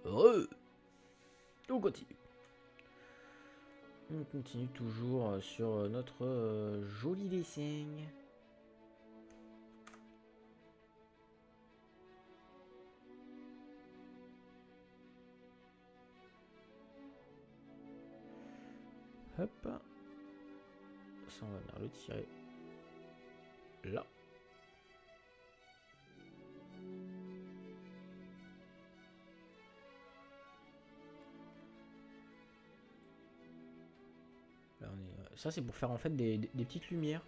Heureux. On continue. On continue toujours sur notre joli dessin. Hop. Ça, on va venir le tirer. Là. Là on est... Ça, c'est pour faire en fait des petites lumières.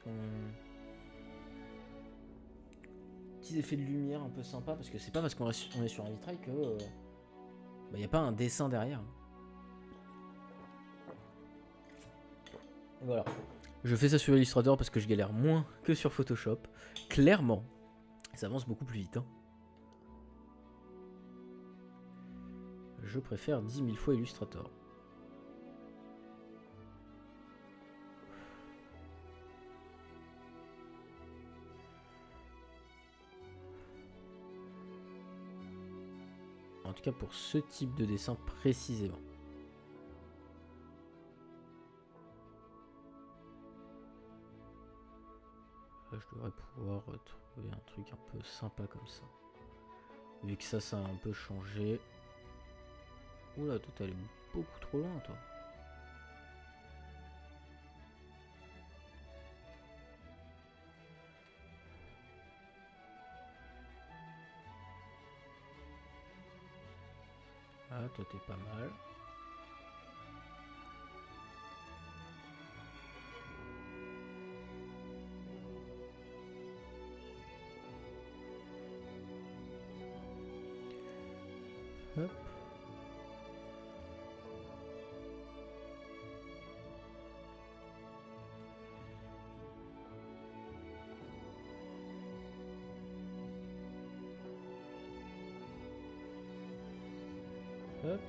Petits effets de lumière un peu sympa. Parce que c'est pas parce qu'on est sur un vitrail que... bah, y a pas un dessin derrière. Voilà. Je fais ça sur Illustrator parce que je galère moins que sur Photoshop. Clairement. Ça avance beaucoup plus vite. Hein. Je préfère 10 000 fois Illustrator. En tout cas pour ce type de dessin précisément. Là, je devrais pouvoir trouver un truc un peu sympa comme ça. Vu que ça a un peu changé. Oula, toi t'es allé beaucoup trop loin, toi. Ah, toi t'es pas mal. Hop. Hop.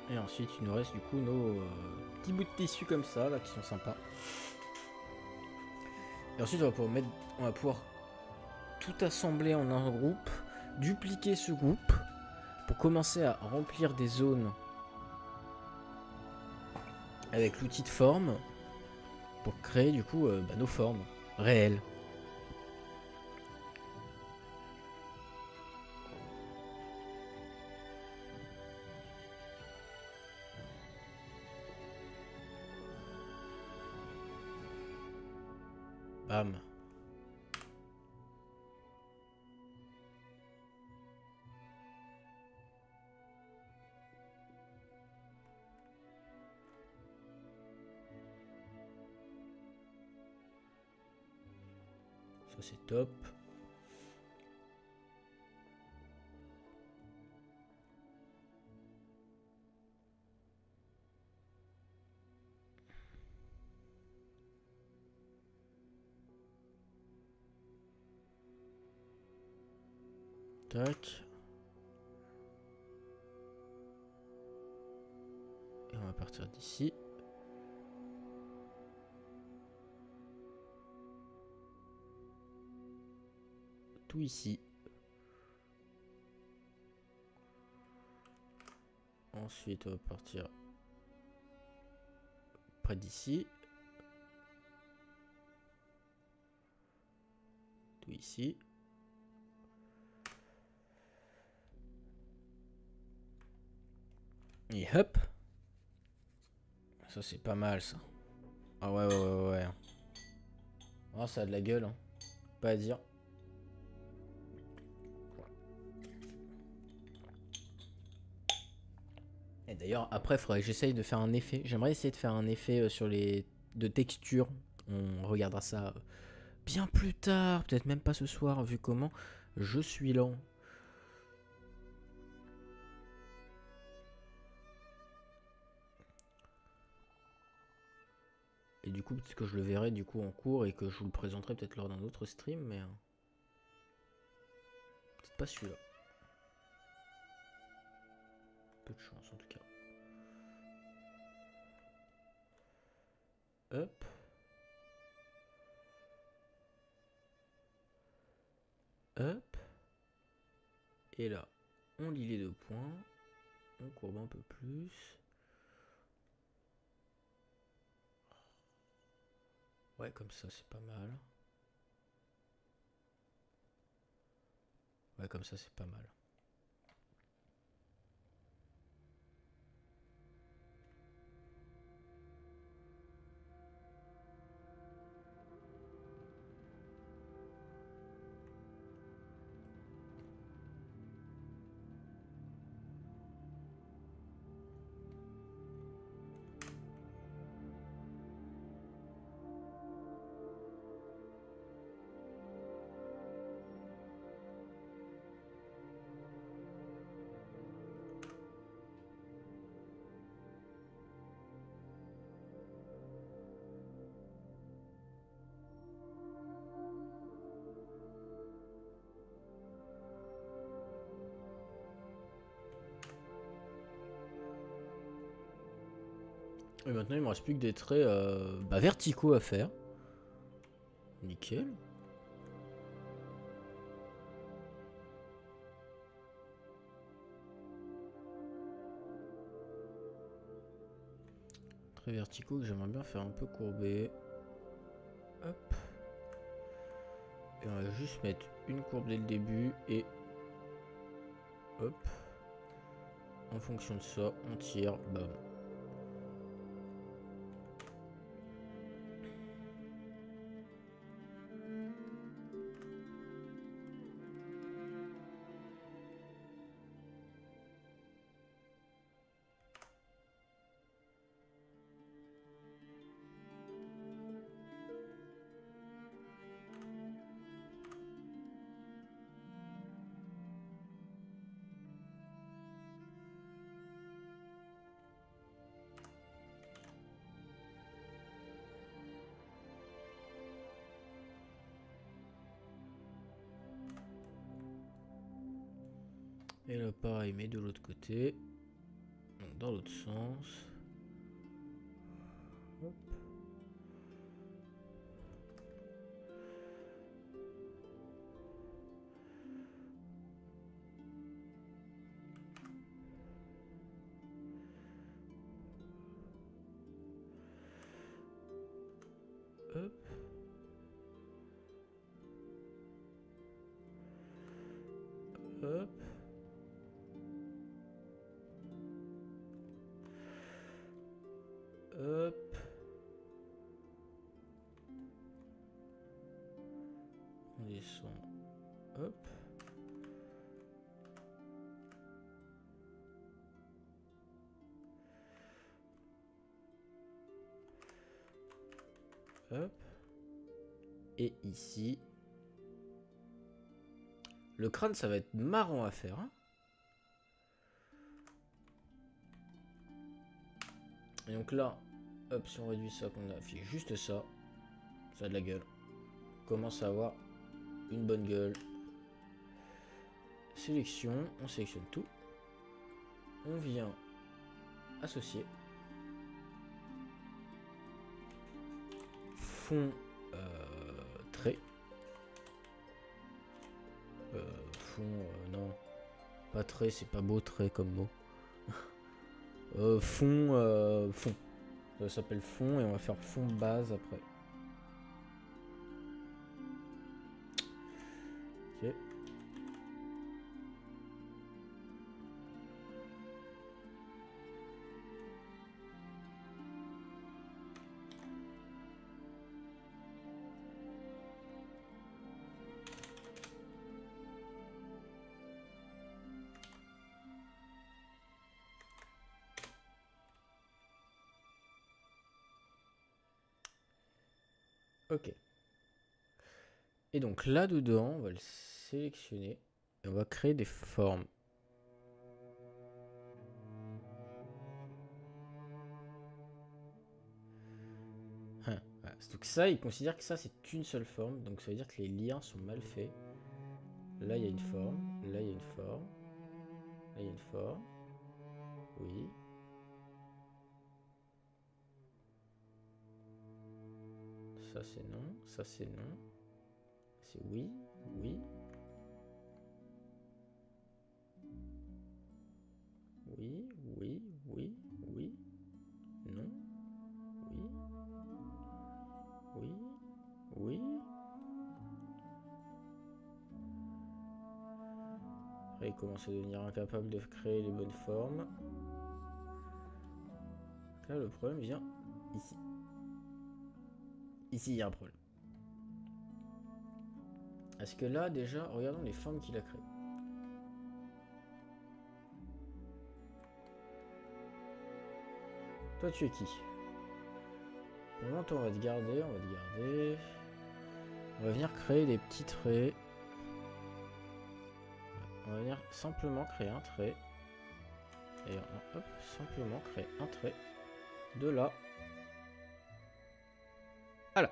Et ensuite, il nous reste du coup nos petits bouts de tissu comme ça, là, qui sont sympas. Et ensuite, on va pouvoir tout assembler en un groupe, dupliquer ce groupe pour commencer à remplir des zones avec l'outil de forme pour créer du coup nos formes réelles. Bam. Ça c'est top. Tac. Et on va partir d'ici. Tout ici. Ensuite, on va partir près d'ici. Tout ici. Et hop. Ça, c'est pas mal, ça. Ah ouais. Oh, ça a de la gueule, hein. Pas à dire. Et d'ailleurs, après, il faudrait que j'essaye de faire un effet. J'aimerais essayer de faire un effet sur les... de texture. On regardera ça bien plus tard. Peut-être même pas ce soir, vu comment je suis lent. Et du coup, peut-être que je le verrai du coup en cours et que je vous le présenterai peut-être lors d'un autre stream, mais peut-être pas celui-là. Peu de chance en tout cas. Hop. Hop. Et là, on lit les 2 points. On courbe un peu plus. Ouais, comme ça, c'est pas mal. Ouais, comme ça, c'est pas mal. Et maintenant, il me reste plus que des traits verticaux à faire. Nickel. Traits verticaux que j'aimerais bien faire un peu courbés. Hop. Et on va juste mettre une courbe dès le début et hop. En fonction de ça, on tire. Bam. Et là, pareil, mais de l'autre côté. Donc, dans l'autre sens. Hop. Hop. Hop. Hop. On descend. Hop. Hop. Et ici. Le crâne, ça va être marrant à faire. Hein. Et donc là, hop, si on réduit ça, qu'on a fait juste ça, ça a de la gueule. On commence à avoir une bonne gueule. Sélection, on sélectionne tout. On vient associer. Fond trait. Fond, non. Pas trait, c'est pas beau trait comme mot. Fond. Ça s'appelle fond et on va faire fond base après. Ok. Ok. Et donc là-dedans, on va le sélectionner et on va créer des formes. Hein. Voilà. Donc ça, il considère que ça, c'est une seule forme. Donc ça veut dire que les liens sont mal faits. Là, il y a une forme. Là, il y a une forme. Là, il y a une forme. Oui. Ça, c'est non. Ça, c'est non. C'est oui. Oui. Oui. Oui. Oui. Oui. Non. Oui. Oui. Oui. Après, il commence à devenir incapable de créer les bonnes formes. Là, le problème vient ici. Ici, il y a un problème. Est-ce que là, déjà, regardons les formes qu'il a créées. Toi, tu es qui? Pour le moment, on va te garder, on va te garder. On va venir créer des petits traits. On va venir simplement créer un trait. Et hop, simplement créer un trait. De là. À là.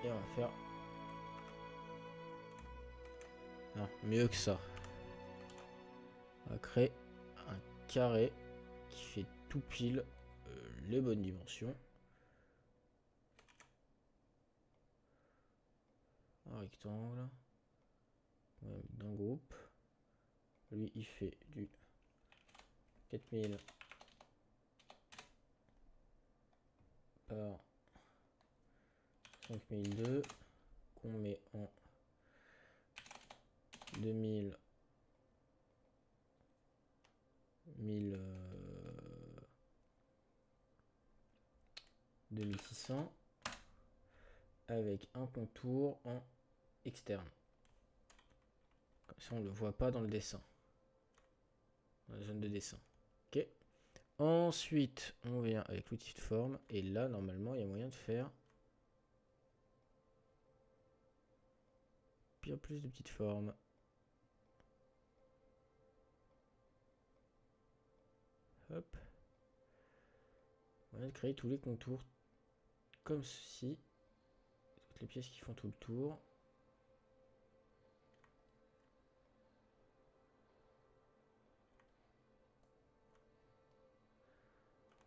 Et on va faire... Non, mieux que ça. On va créer un carré qui fait tout pile les bonnes dimensions. Un rectangle. On va mettre dans le groupe. Lui, il fait du 4000 par 5002 qu'on met en 2000 2600 avec un contour en externe. Comme ça, on ne le voit pas dans le dessin. Dans la zone de dessin. Ok. Ensuite, on vient avec l'outil de forme. Et là, normalement, il y a moyen de faire bien plus de petites formes. Hop. On va créer tous les contours comme ceci. Toutes les pièces qui font tout le tour.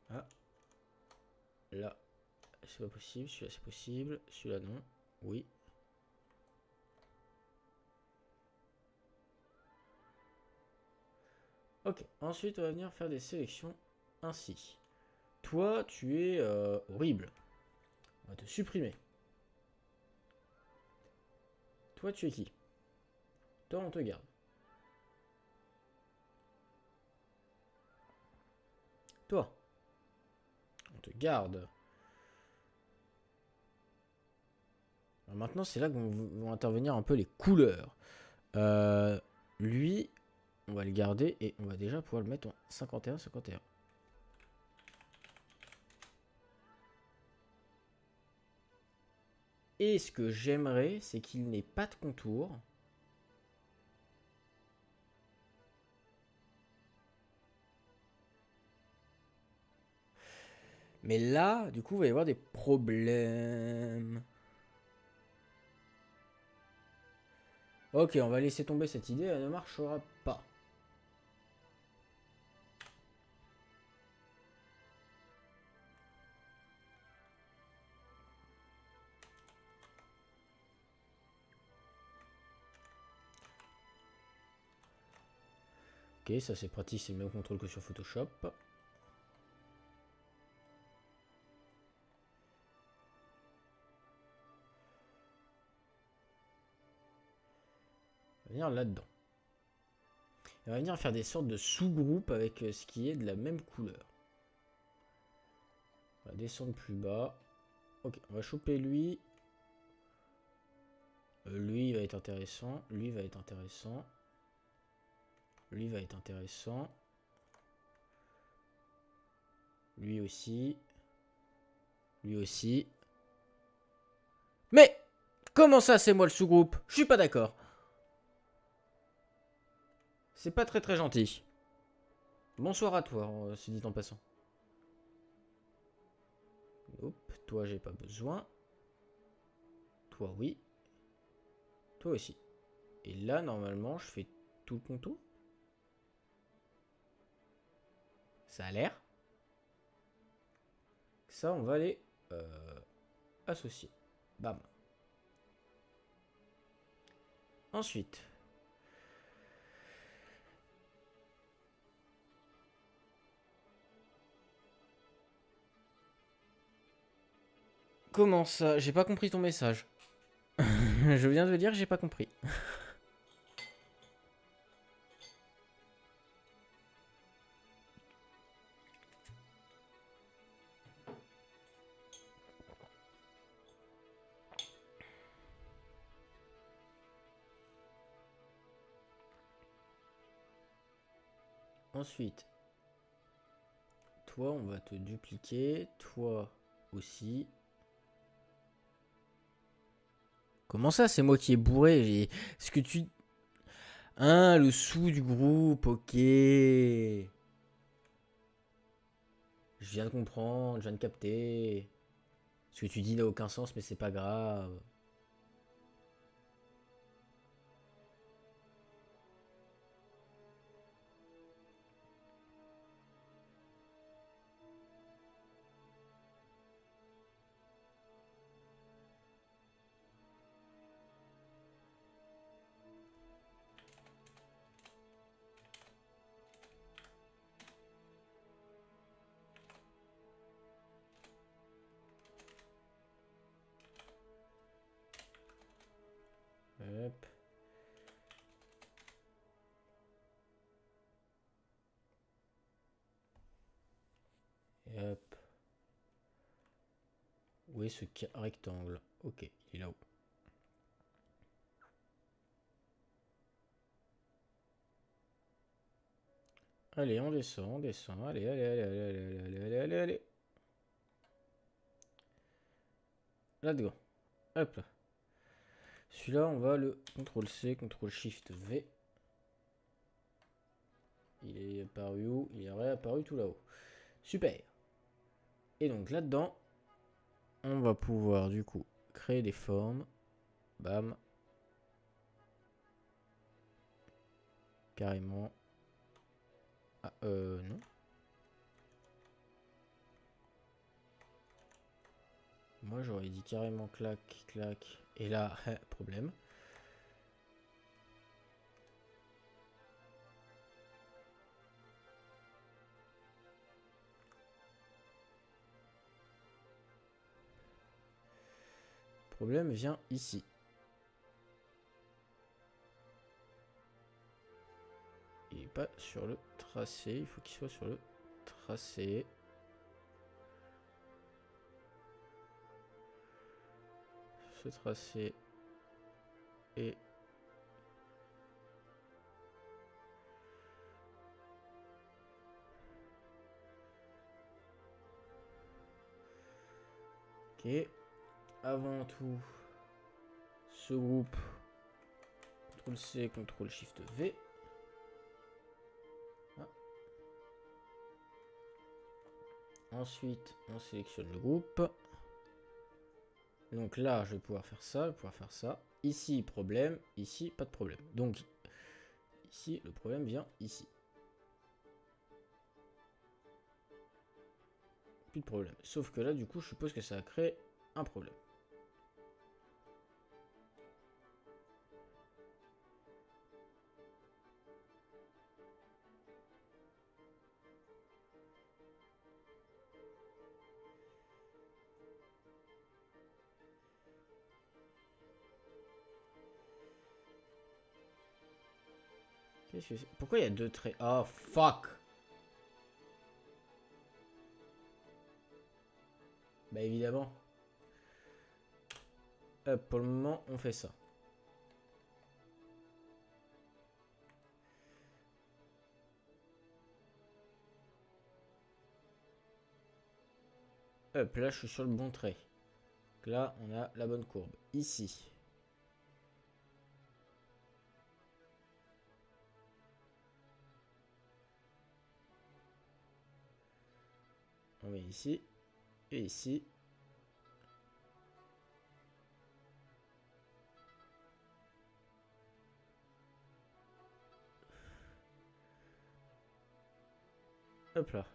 Ah. Là, c'est pas possible. Celui-là, c'est possible. Celui-là, non. Oui. Ok. Ensuite, on va venir faire des sélections ainsi. Toi, tu es horrible. On va te supprimer. Toi, tu es qui? Toi, on te garde. Toi, on te garde. Alors maintenant, c'est là que vont intervenir un peu les couleurs. Lui, on va le garder et on va déjà pouvoir le mettre en 51-51. Et ce que j'aimerais, c'est qu'il n'ait pas de contour. Mais là, du coup, il va y avoir des problèmes. Ok, on va laisser tomber cette idée, elle ne marchera pas. Ok, ça c'est pratique, c'est le même contrôle que sur Photoshop. On va venir là-dedans. On va venir faire des sortes de sous-groupes avec ce qui est de la même couleur. On va descendre plus bas. Ok, on va choper lui. Lui va être intéressant. Lui va être intéressant. Lui va être intéressant. Lui aussi. Lui aussi. Mais comment ça c'est moi le sous-groupe? Je suis pas d'accord. C'est pas très gentil. Bonsoir à toi, se dit en passant. Hop, toi j'ai pas besoin. Toi oui. Toi aussi. Et là normalement je fais tout le contour. Ça a l'air. Ça on va les associer. Bam. Ensuite. Comment ça? J'ai pas compris ton message. Je viens de dire que j'ai pas compris. Ensuite, toi, on va te dupliquer. Toi aussi. Comment ça, c'est moi qui ai bourré? Est-ce que tu... Hein, le sous du groupe, ok. Je viens de comprendre, je viens de capter. Ce que tu dis n'a aucun sens, mais c'est pas grave. Hop. Et hop. Où est ce rectangle? Ok, il est là-haut. Allez, on descend, on descend. Allez, allez, allez, allez, allez, allez, allez, allez, allez. Là-dedans. Hop là. Celui-là, on va le CTRL-C, CTRL-SHIFT-V. Il est apparu où? Il est réapparu tout là-haut. Super. Et donc là-dedans, on va pouvoir du coup créer des formes. Bam. Carrément. Ah, non. Moi, j'aurais dit carrément clac, clac. Et là, problème. Problème vient ici. Il n'est pas sur le tracé. Il faut qu'il soit sur le tracé. Ce tracé est... Ok. Avant tout, ce groupe, CTRL-C, CTRL-SHIFT-V. Ah. Ensuite, on sélectionne le groupe. Donc là, je vais pouvoir faire ça, je vais pouvoir faire ça. Ici, problème. Ici, pas de problème. Donc, ici, le problème vient ici. Plus de problème. Sauf que là, du coup, je suppose que ça a créé un problème. Qu'est-ce que c'est? Pourquoi il y a deux traits? Oh, fuck! Bah, évidemment. Pour le moment, on fait ça. Hop, là, je suis sur le bon trait. Donc là, on a la bonne courbe. Ici. on vient ici et ici. Hop là.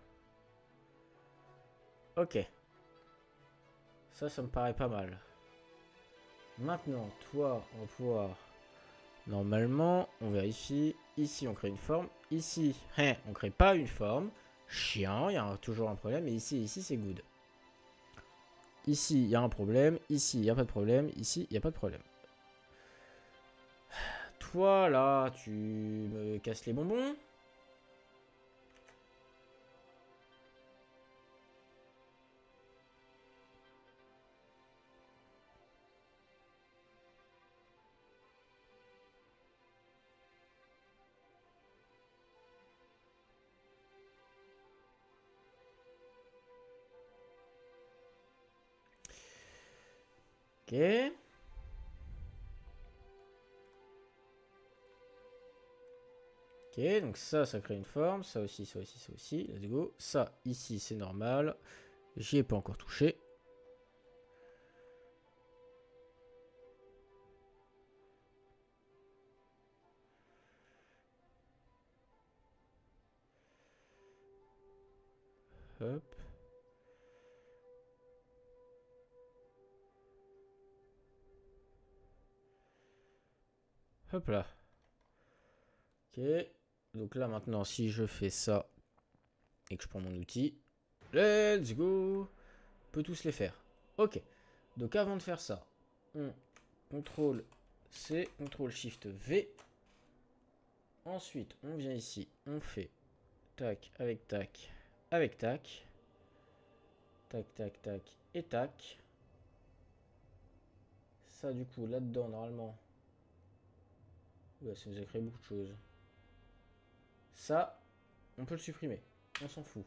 Ok. Ça me paraît pas mal. Maintenant, toi, on va pouvoir... Normalement, on vérifie. Ici, on crée une forme. Ici, on crée pas une forme. Chiant, il y a toujours un problème. Et ici, c'est good. Ici, il y a un problème. Ici, il n'y a pas de problème. Ici, il n'y a pas de problème. Toi, là, tu me casses les bonbons. Ok. Ok, donc ça crée une forme. Ça aussi, ça aussi, ça aussi. Let's go. Ça, ici, c'est normal. J'y ai pas encore touché. Hop. Hop là. Ok. Donc là, maintenant, si je fais ça et que je prends mon outil, let's go. On peut tous les faire. Ok. Donc avant de faire ça, on contrôle C, contrôle Shift V. Ensuite, on vient ici, on fait tac, avec tac, avec tac. Tac, tac, tac et tac. Ça, du coup, là-dedans, normalement. Ouais, ça nous a créé beaucoup de choses. Ça, on peut le supprimer. On s'en fout.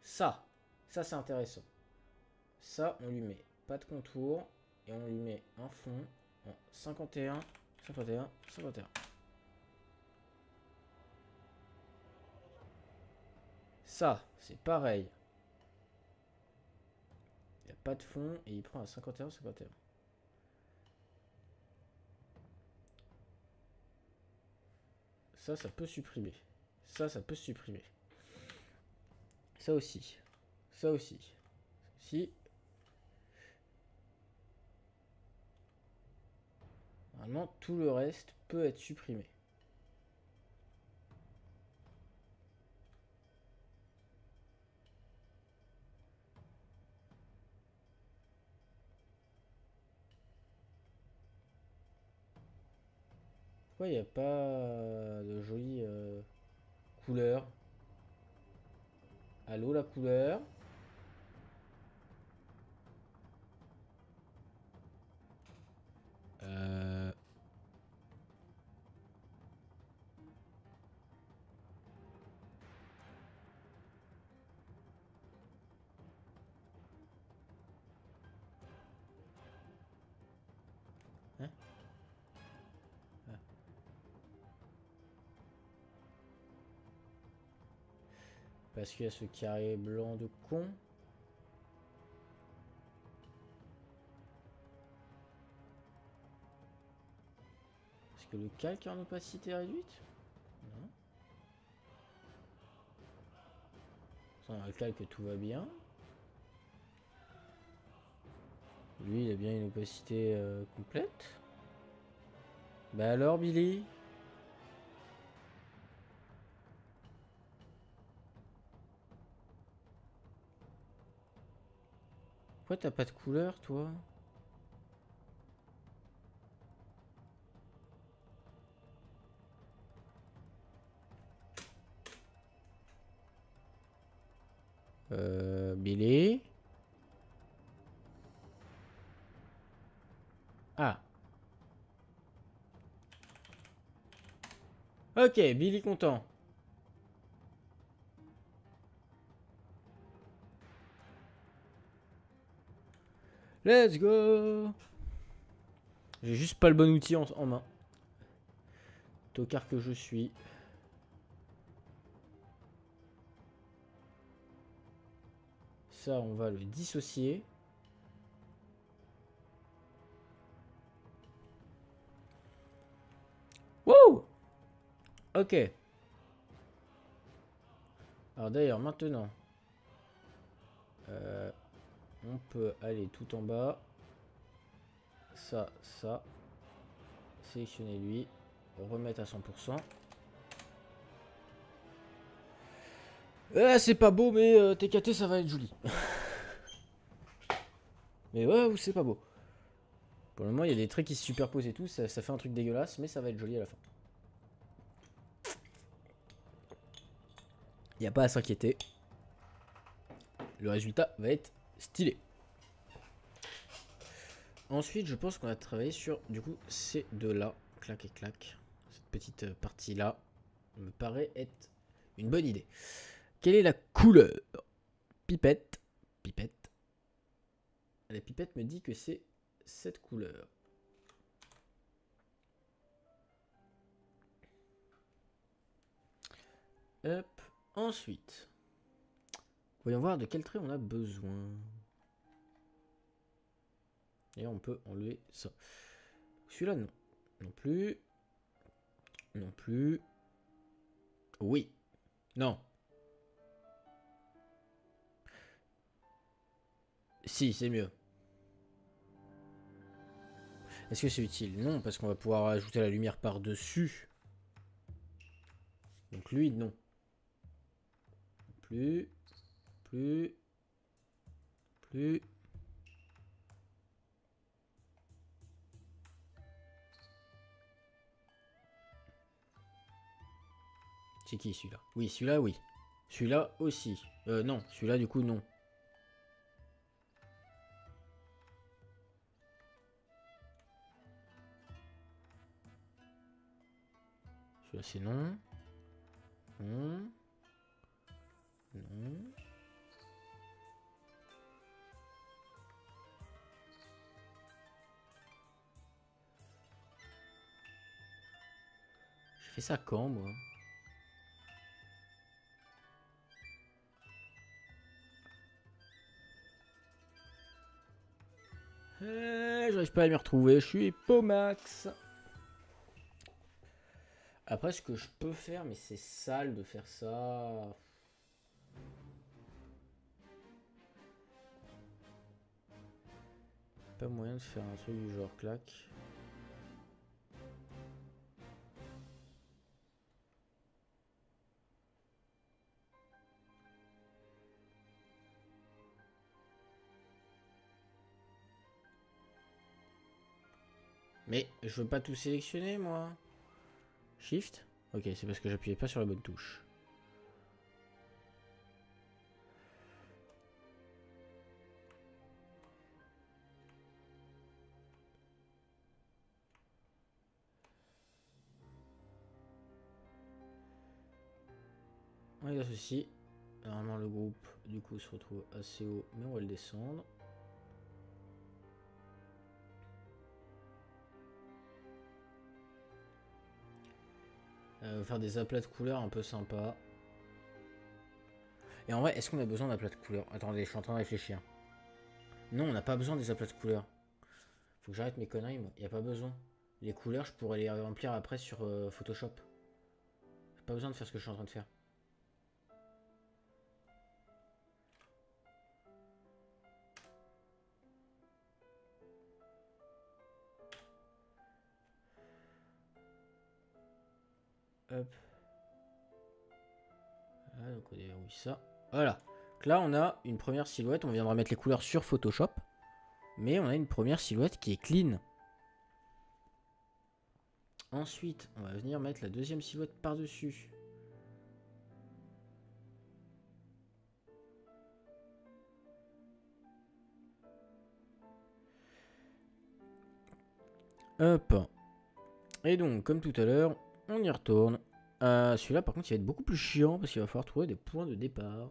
Ça c'est intéressant. Ça, on lui met pas de contour. Et on lui met un fond en 51, 51, 51. Ça, c'est pareil. Il n'y a pas de fond et il prend un 51, 51. Ça peut supprimer. Ça peut supprimer. Ça aussi. Ça aussi. Si. Normalement, tout le reste peut être supprimé. Pourquoi il n'y a pas de jolie couleur? Allô, la couleur? Euh... Hein? Ah. Parce qu'il y a ce carré blanc de con. Parce que le calque a une opacité réduite? Non. Sans le calque, tout va bien. Lui, il a bien une opacité complète. Bah alors, Billy? Pourquoi t'as pas de couleur, toi? Billy? Ah. Ok, Billy content. Let's go! J'ai juste pas le bon outil en main. Tocard que je suis. ça, on va le dissocier. Wouh! Ok. Alors d'ailleurs, maintenant, on peut aller tout en bas. Ça. Sélectionner lui. Remettre à 100%. C'est pas beau, mais TKT, ça va être joli. Mais ouais, c'est pas beau. Pour le moment, il y a des traits qui se superposent et tout. Ça fait un truc dégueulasse, mais ça va être joli à la fin. Il n'y a pas à s'inquiéter. Le résultat va être stylé. Ensuite, je pense qu'on va travailler sur, du coup, ces deux-là. Clac et clac. Cette petite partie-là me paraît être une bonne idée. Quelle est la couleur? Pipette. Pipette. La pipette me dit que c'est cette couleur. Hop. Ensuite, voyons voir de quel trait on a besoin. Et on peut enlever ça. Celui-là, non. Non plus. Non plus. Oui. Non. Si, c'est mieux. Est-ce que c'est utile? Non, parce qu'on va pouvoir ajouter la lumière par-dessus. Donc lui, non. Plus. Plus. Plus. C'est qui celui-là? Oui, celui-là, oui. Celui-là aussi. Non, celui-là, du coup, non. Celui-là, c'est non. Non. Non. J'ai fait ça quand, moi? J'arrive pas à m'y retrouver, je suis Pomax. Après, ce que je peux faire, mais c'est sale de faire ça. Pas moyen de faire un truc du genre clac. Mais je veux pas tout sélectionner, moi. Shift? Ok, c'est parce que j'appuyais pas sur la bonne touche. On les associe. Normalement, le groupe, du coup, se retrouve assez haut, mais on va le descendre. Faire des aplats de couleurs un peu sympa. Et en vrai, est-ce qu'on a besoin d'aplats de couleurs? Attendez, je suis en train de réfléchir. Non, on n'a pas besoin des aplats de couleurs. Faut que j'arrête mes conneries, moi. Il n'y a pas besoin. Les couleurs, je pourrais les remplir après sur Photoshop. J'ai pas besoin de faire ce que je suis en train de faire. Hop. Ah, donc on déverrouille ça. Voilà. Donc là, on a une première silhouette. On viendra mettre les couleurs sur Photoshop. Mais on a une première silhouette qui est clean. Ensuite, on va venir mettre la deuxième silhouette par-dessus. Hop. Et donc, comme tout à l'heure, on y retourne. Celui-là, par contre, il va être beaucoup plus chiant parce qu'il va falloir trouver des points de départ.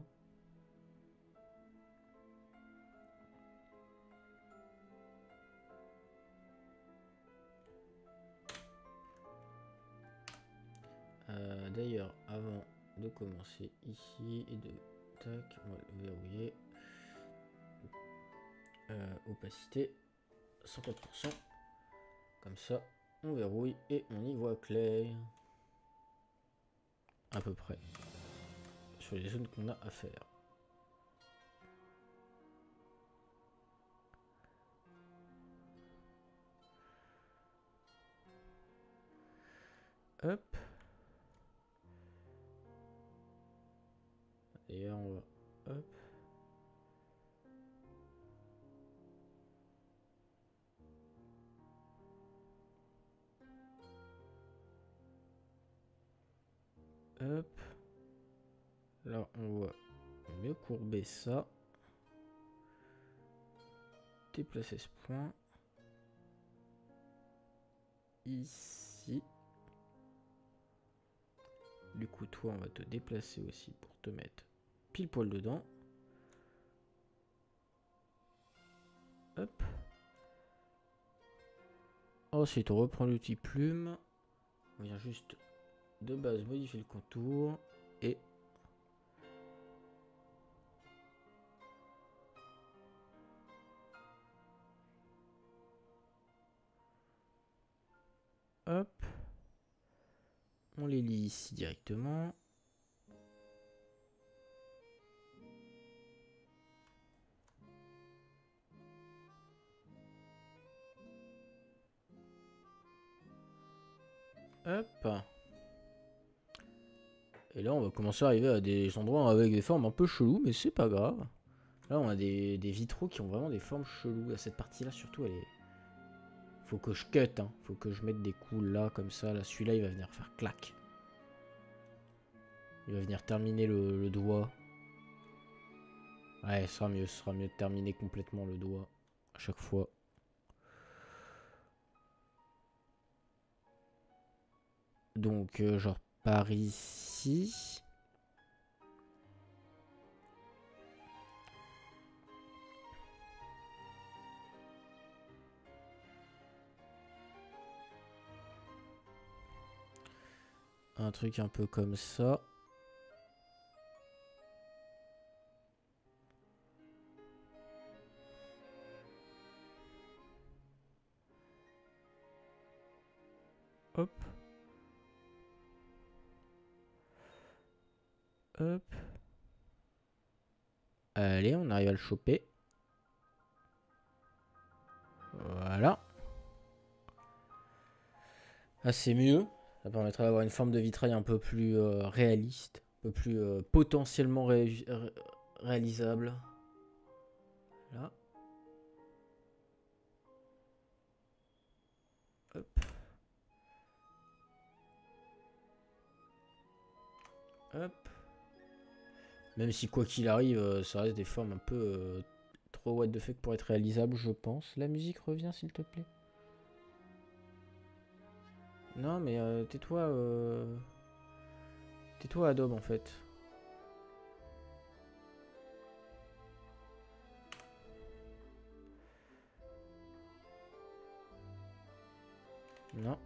D'ailleurs, avant de commencer ici et de... Tac, on va le verrouiller. Opacité 104%. Comme ça, on verrouille et on y voit clair. À peu près. Sur les zones qu'on a à faire. Hop. Et là, on va... Hop. Hop. Là, on va mieux courber ça. Déplacer ce point. Ici. Du coup, toi, on va te déplacer aussi pour te mettre pile poil dedans. Hop. Ensuite, on reprend l'outil plume. On vient juste de base modifier le contour. Et hop. On les lie ici directement. Hop. Et là, on va commencer à arriver à des endroits avec des formes un peu cheloues, mais c'est pas grave. Là, on a des vitraux qui ont vraiment des formes cheloues. À cette partie-là, surtout, elle est... Faut que je cut, hein. Faut que je mette des coups là, comme ça. Là, celui-là, il va venir faire clac. Il va venir terminer le doigt. Ouais, ce sera mieux de terminer complètement le doigt à chaque fois. Donc, genre par ici. Un truc un peu comme ça. Hop. Hop. Allez, on arrive à le choper. Voilà. Ah, c'est mieux. Ça permettra d'avoir une forme de vitrail un peu plus réaliste. Un peu plus potentiellement réalisable. Là. Hop. Hop. Même si quoi qu'il arrive, ça reste des formes un peu trop what the fuck pour être réalisable, je pense. La musique revient, s'il te plaît. Non, mais tais-toi. Tais-toi, Adobe, en fait. Non.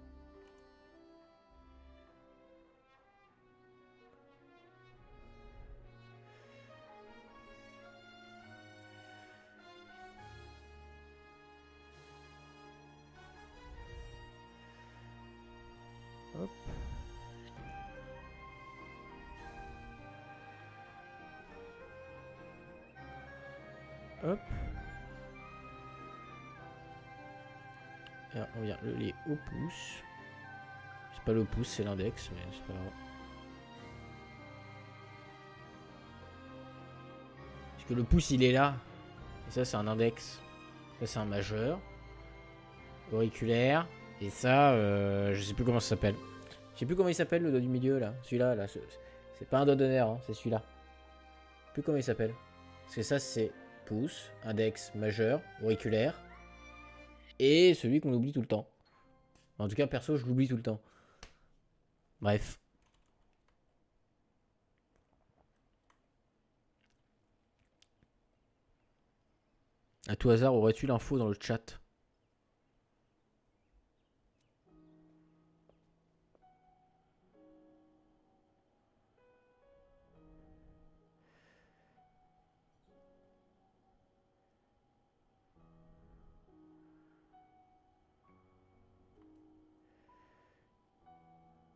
Hop. Hop. Et on vient le lier au pouce. C'est pas le pouce, c'est l'index, mais c'est pas grave. Parce que le pouce, il est là. Et ça, c'est un index. Ça, c'est un majeur. Auriculaire. Et ça, je sais plus comment ça s'appelle. Je sais plus comment il s'appelle, le doigt du milieu, là. Celui-là, là. C'est pas un doigt d'honneur, hein, c'est celui-là. Je sais plus comment il s'appelle. Parce que ça, c'est pouce, index, majeur, auriculaire. Et celui qu'on oublie tout le temps. En tout cas, perso, je l'oublie tout le temps. Bref. À tout hasard, aurais-tu l'info dans le chat?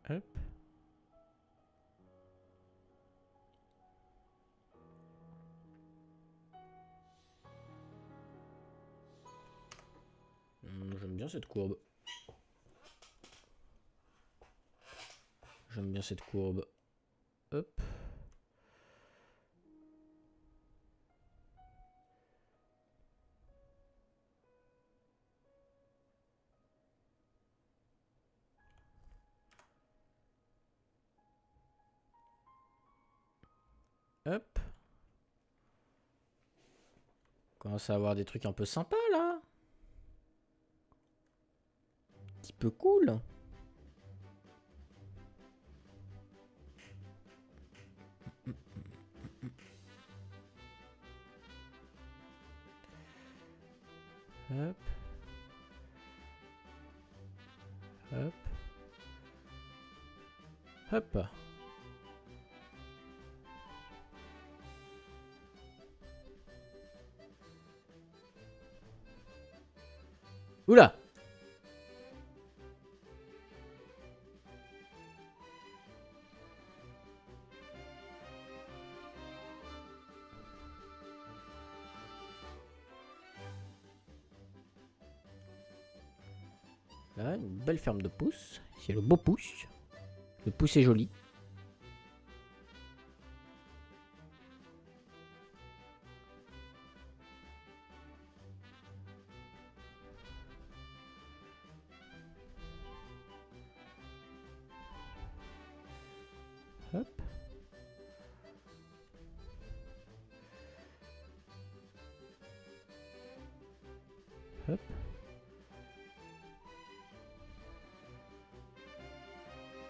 Hop. J'aime bien cette courbe. J'aime bien cette courbe. Hop. Hop. On commence à avoir des trucs un peu sympas là. Un petit peu cool. Hop. Hop. Hop. Oula! Là, une belle ferme de pouces. C'est le beau pouce. Le pouce est joli. Hop. Hop.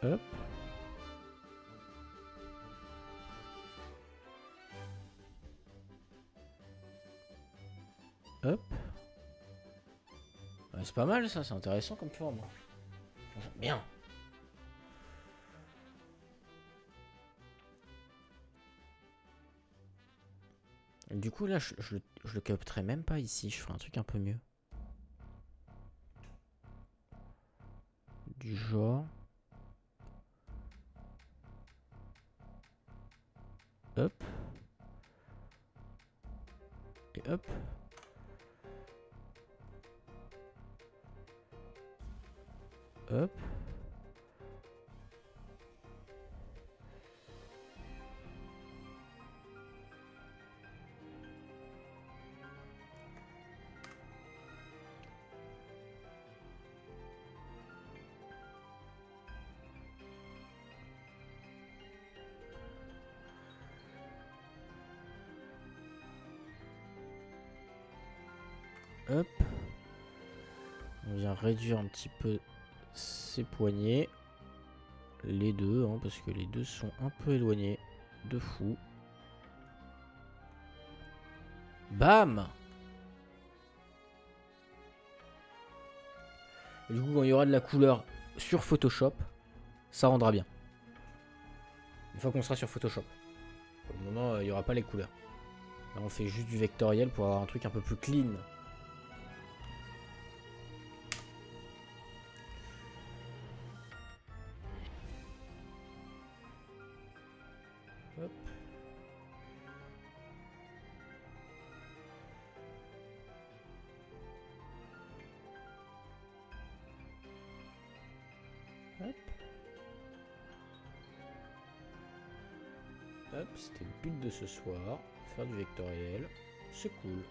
Hop. Hop. Ouais, c'est pas mal ça, c'est intéressant comme forme. J'aime bien. Du coup là, je le capterai même pas ici, je ferai un truc un peu mieux. Du genre... Hop. Et hop. Hop. Hop. On vient réduire un petit peu ses poignets. Les deux, hein, parce que les deux sont un peu éloignés. De fou. Bam! Et du coup, quand il y aura de la couleur sur Photoshop, ça rendra bien. Une fois qu'on sera sur Photoshop. Pour le moment, il n'y aura pas les couleurs. Là, on fait juste du vectoriel pour avoir un truc un peu plus clean. Hop. Hop. Hop, c'était le but de ce soir. Faire du vectoriel. C'est cool.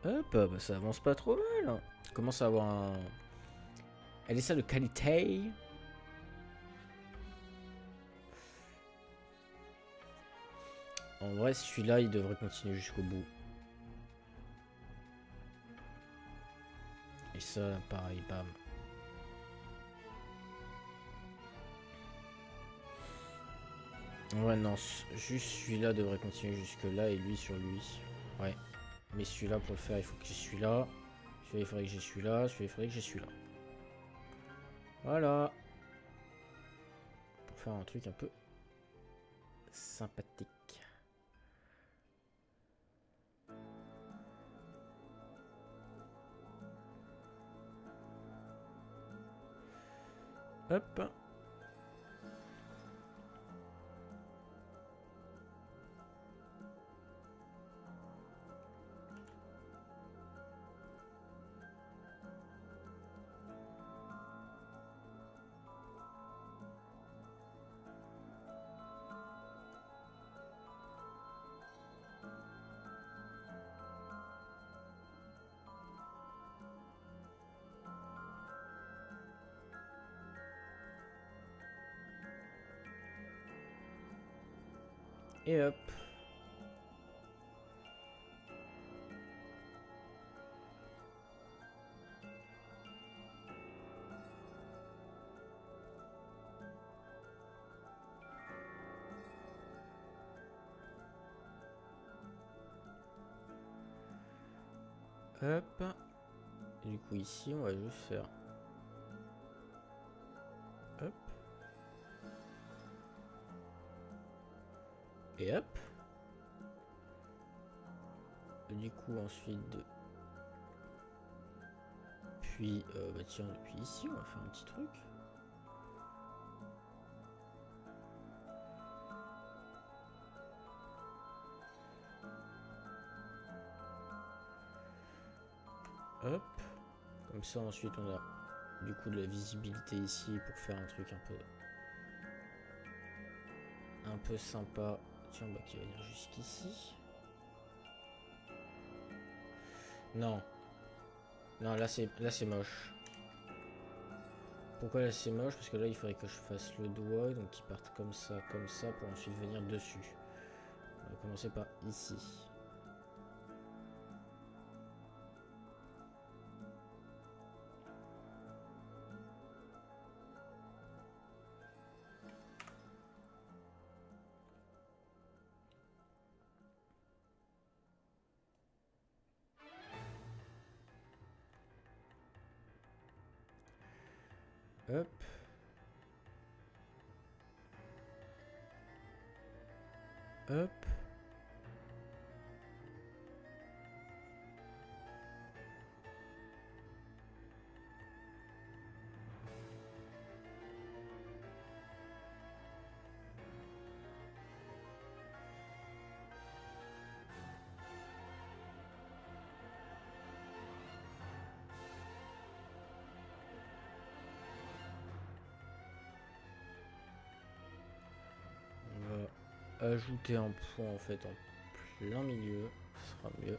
Hop, bah ça avance pas trop mal. On commence à avoir un... Elle est ça de qualité. En vrai, celui-là, il devrait continuer jusqu'au bout. Et ça, pareil, bam. Ouais, non, juste celui-là devrait continuer jusque là et lui sur lui. Ouais. Mais celui-là, pour le faire, il faut que j'ai celui-là. Celui-là, il faudrait que j'ai celui-là. Celui-là, il faudrait que j'ai celui-là. Voilà. Pour faire un truc un peu sympathique. Hop. Et hop. Hop. Et du coup ici on va juste faire hop. Et hop. Et du coup ensuite puis bah tiens, depuis ici on va faire un petit truc. Hop. Comme ça ensuite on a du coup de la visibilité ici pour faire un truc un peu sympa. Tiens, bah qui va venir jusqu'ici. Non. Non, là c'est moche. Pourquoi là c'est moche? Parce que là il faudrait que je fasse le doigt, donc qu'il parte comme ça, pour ensuite venir dessus. On va commencer par ici. Hop. Hop. On va ajouter un point en fait en plein milieu, ce sera mieux.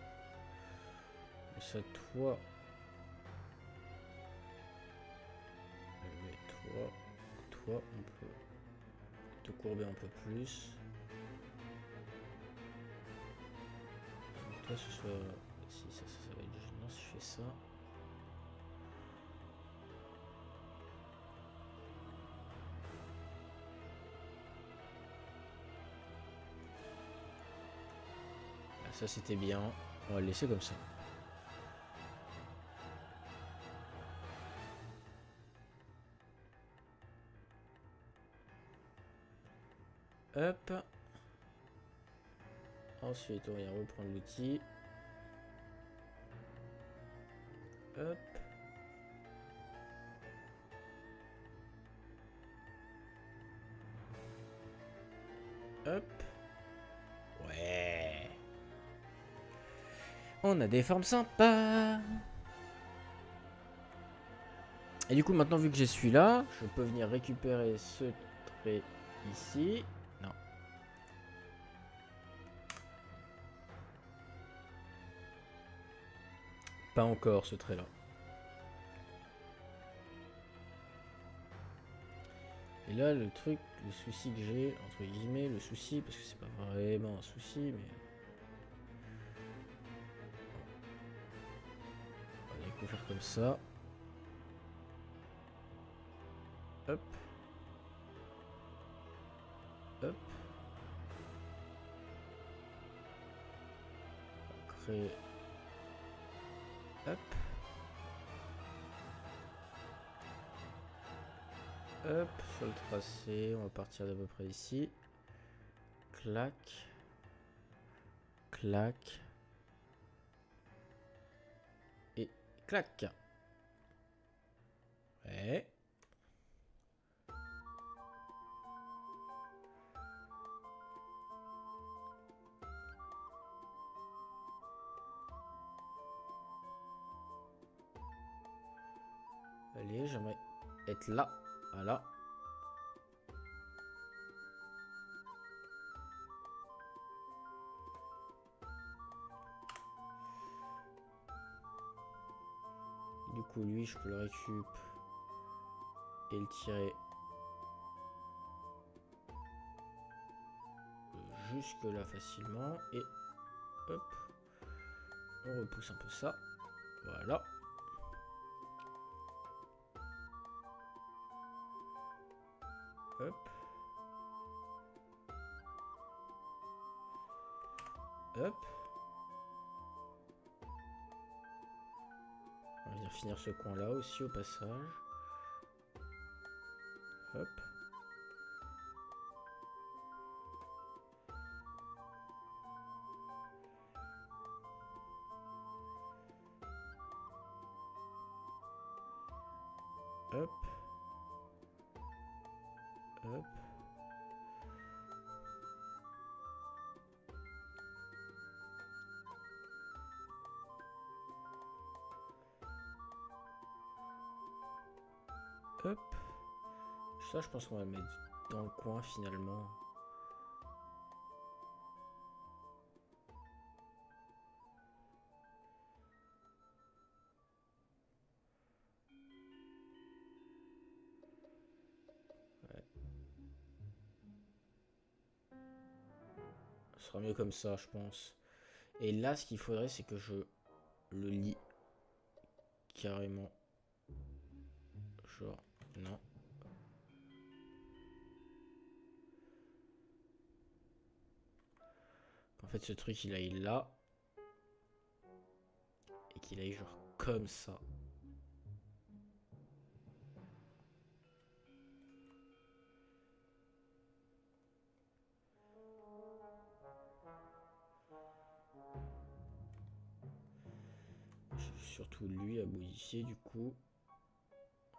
Et ça, toi. Mais toi, on peut te courber un peu plus. Donc toi, ce soit. Si ça va être gênant si je fais ça. Ah, ça c'était bien. On va le laisser comme ça. Hop. Ensuite, on va reprendre l'outil. Hop. Hop. Ouais. On a des formes sympas. Et du coup, maintenant, vu que j'ai celui-là, je peux venir récupérer ce trait ici. Non. Pas encore, ce trait-là. Et là, le truc, le souci que j'ai, entre guillemets, le souci, parce que c'est pas vraiment un souci, mais... On va faire comme ça. Hop. Hop. On va créer... Hop. Hop, sur le tracé, on va partir d'à peu près ici. Clac. Clac. Et clac. Ouais. Allez, j'aimerais être là. Voilà. Du coup, lui, je peux le récup et le tirer jusque là facilement. Et hop, on repousse un peu ça. Voilà. Hop. Hop. On va venir finir ce coin là aussi au passage. Hop. Hop. Hop. Hop. Ça, je pense qu'on va le mettre dans le coin finalement. Ouais. Ce sera mieux comme ça, je pense. Et là, ce qu'il faudrait, c'est que je le lie carrément. Genre, non. En fait, ce truc, il aille là. Et qu'il aille genre comme ça. J'ai surtout lui à modifier du coup.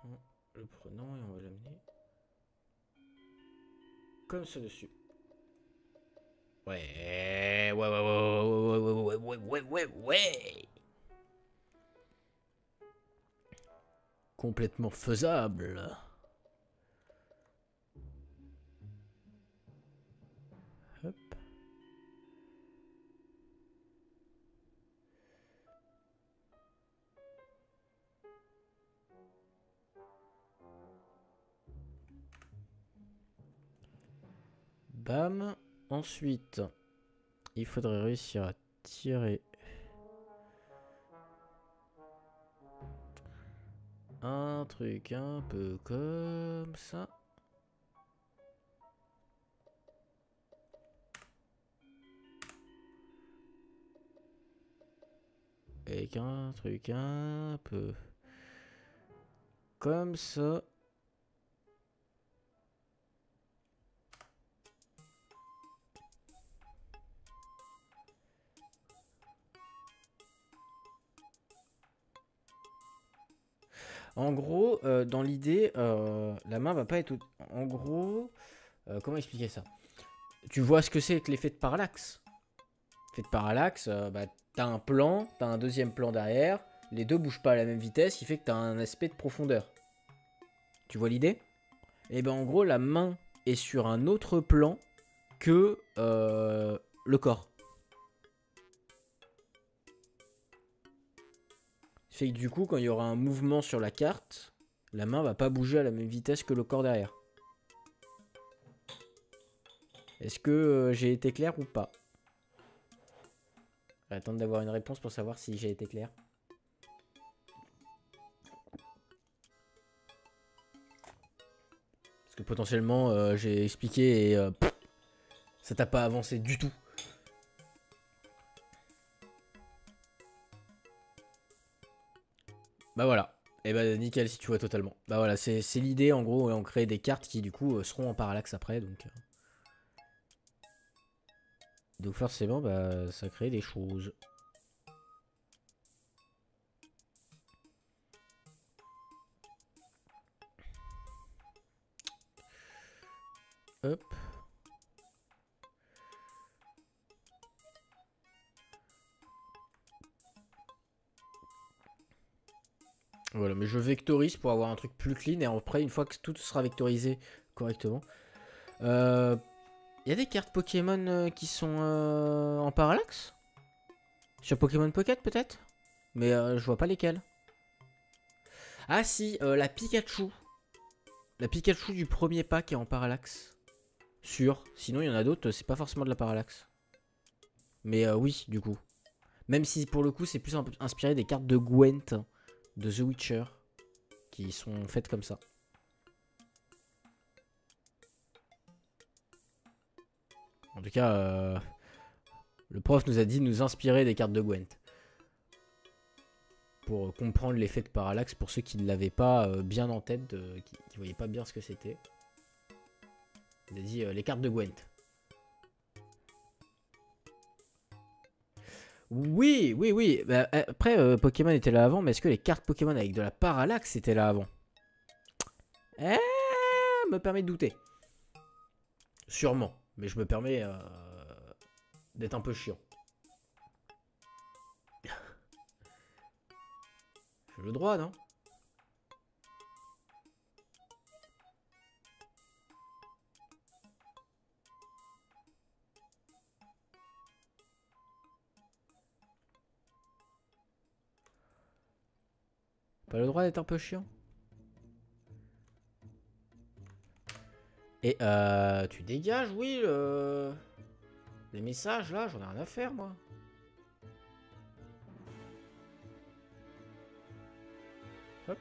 En le prenant et on va l'amener comme ça dessus. Ouais, ouais. Complètement faisable. Hop. Bam. Ensuite, il faudrait réussir à tirer un truc un peu comme ça. Avec un truc un peu comme ça. En gros, dans l'idée, la main va pas être... En gros, comment expliquer ça? Tu vois ce que c'est que l'effet de parallaxe? L'effet de parallaxe, bah, t'as un plan, t'as un deuxième plan derrière. Les deux bougent pas à la même vitesse, il fait que t'as un aspect de profondeur. Tu vois l'idée? Et ben en gros, la main est sur un autre plan que le corps. Fait que du coup, quand il y aura un mouvement sur la carte, la main va pas bouger à la même vitesse que le corps derrière. Est-ce que j'ai été clair ou pas? Je vais attendre d'avoir une réponse pour savoir si j'ai été clair. Parce que potentiellement, j'ai expliqué et ça t'a pas avancé du tout. Bah voilà. Et bah nickel si tu vois totalement. Bah voilà, c'est l'idée en gros. On crée des cartes qui du coup seront en parallaxe après. Donc forcément, bah ça crée des choses. Hop. Voilà, mais je vectorise pour avoir un truc plus clean. Et après, une fois que tout sera vectorisé correctement. Il y a des cartes Pokémon qui sont en parallaxe? Sur Pokémon Pocket peut-être? Mais je vois pas lesquelles. Ah si, la Pikachu. La Pikachu du premier pack est en parallaxe. Sûr. Sinon, il y en a d'autres, c'est pas forcément de la parallaxe. Mais oui, du coup. Même si pour le coup, c'est plus inspiré des cartes de Gwent de The Witcher. Qui sont faites comme ça. En tout cas, le prof nous a dit de nous inspirer des cartes de Gwent. Pour comprendre l'effet de parallaxe pour ceux qui ne l'avaient pas bien en tête, qui ne voyaient pas bien ce que c'était. Il a dit les cartes de Gwent. Oui, oui, oui. Bah, après, Pokémon était là avant, mais est-ce que les cartes Pokémon avec de la parallaxe étaient là avant? Me permet de douter. Sûrement, mais je me permets d'être un peu chiant. J'ai le droit, non? Pas le droit d'être un peu chiant? Et tu dégages, oui, les messages là, j'en ai rien à faire moi. Hop.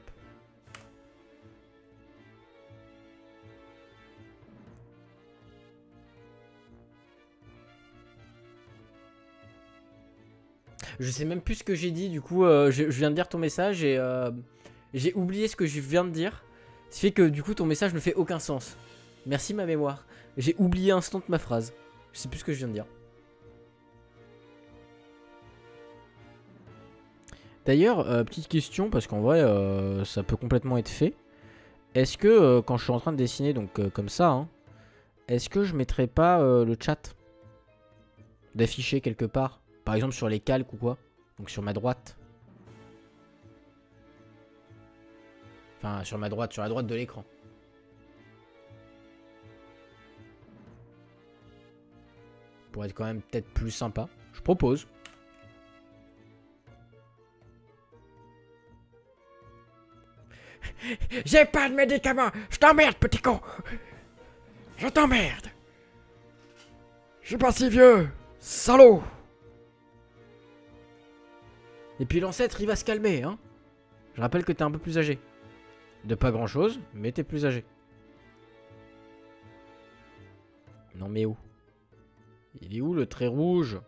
Je sais même plus ce que j'ai dit, du coup, je viens de lire ton message et j'ai oublié ce que je viens de dire. Ce qui fait que du coup, ton message ne fait aucun sens. Merci ma mémoire. J'ai oublié instant ma phrase. Je sais plus ce que je viens de dire. D'ailleurs, petite question, parce qu'en vrai, ça peut complètement être fait. Est-ce que quand je suis en train de dessiner, donc comme ça, hein, est-ce que je mettrais pas le chat d'afficher quelque part? Par exemple sur les calques ou quoi? Donc sur ma droite. Enfin, sur ma droite, sur la droite de l'écran. Pour être quand même peut-être plus sympa. Je propose. J'ai pas de médicaments. Je t'emmerde, petit con. Je t'emmerde. Je suis pas si vieux. Salaud. Et puis l'ancêtre, il va se calmer, hein. Je rappelle que t'es un peu plus âgé. De pas grand chose, mais t'es plus âgé. Non mais où? Il est où le trait rouge?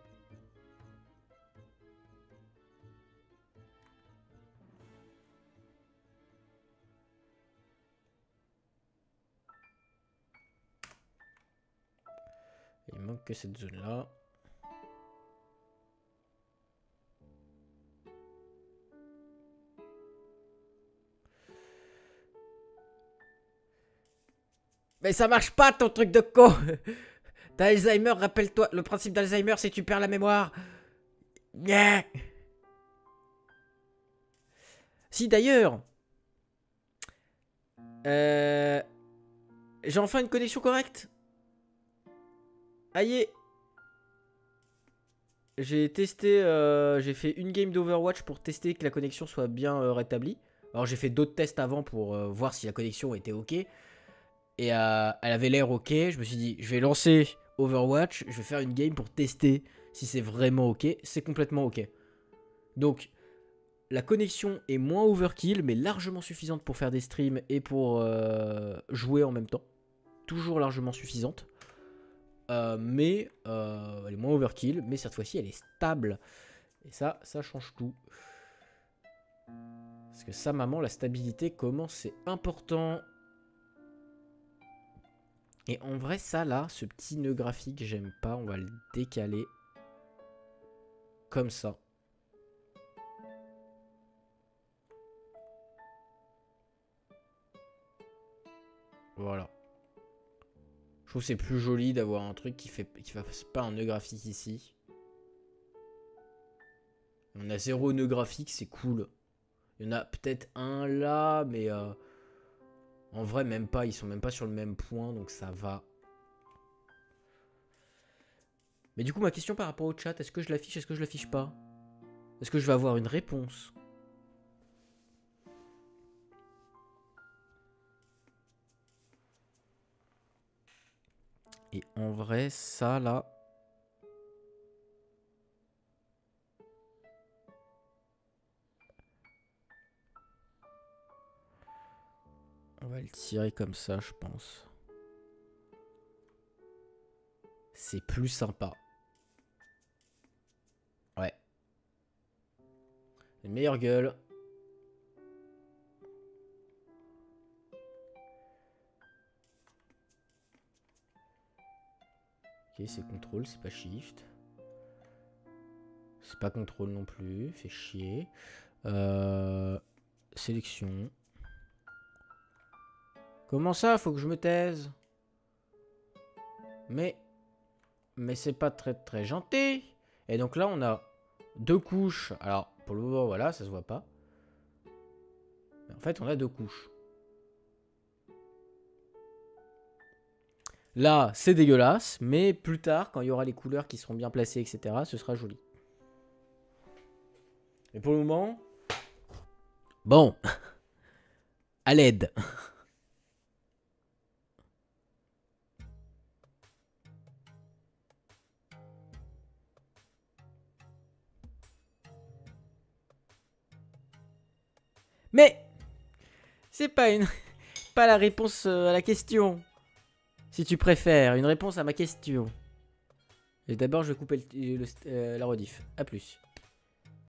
Il manque que cette zone là. Mais ça marche pas ton truc de con. T'as Alzheimer, rappelle-toi. Le principe d'Alzheimer, c'est que tu perds la mémoire. Yeah. Si d'ailleurs, j'ai enfin une connexion correcte. Aïe. J'ai testé, j'ai fait une game d'Overwatch pour tester que la connexion soit bien rétablie. Alors j'ai fait d'autres tests avant pour voir si la connexion était ok. Et elle avait l'air ok. Je me suis dit, je vais lancer Overwatch, je vais faire une game pour tester si c'est vraiment ok. C'est complètement ok. Donc la connexion est moins overkill, mais largement suffisante pour faire des streams et pour jouer en même temps. Toujours largement suffisante. Mais elle est moins overkill, mais cette fois-ci elle est stable. Et ça change tout. Parce que ça, maman, la stabilité, comment c'est important. Et en vrai, ça là, ce petit nœud graphique, j'aime pas. On va le décaler. Comme ça. Voilà. Je trouve que c'est plus joli d'avoir un truc qui fasse pas un nœud graphique ici. On a 0 nœud graphique, c'est cool. Il y en a peut-être un là, mais en vrai, même pas. Ils sont même pas sur le même point, donc ça va. Mais du coup, ma question par rapport au chat, est-ce que je l'affiche, est-ce que je l'affiche pas? Est-ce que je vais avoir une réponse? Et en vrai, ça là... On va le tirer comme ça, je pense. C'est plus sympa. Ouais. Une meilleure gueule. Ok, c'est contrôle, c'est pas shift. C'est pas contrôle non plus, fait chier. Sélection. Comment ça, faut que je me taise? Mais c'est pas très gentil. Et donc là, on a deux couches. Alors, pour le moment, voilà, ça se voit pas. Mais en fait, on a deux couches. Là, c'est dégueulasse, mais plus tard, quand il y aura les couleurs qui seront bien placées, etc., ce sera joli. Mais pour le moment... Bon. À l'aide. Mais c'est pas pas la réponse à la question. Si tu préfères, une réponse à ma question. Et d'abord, je vais couper la rediff. A plus.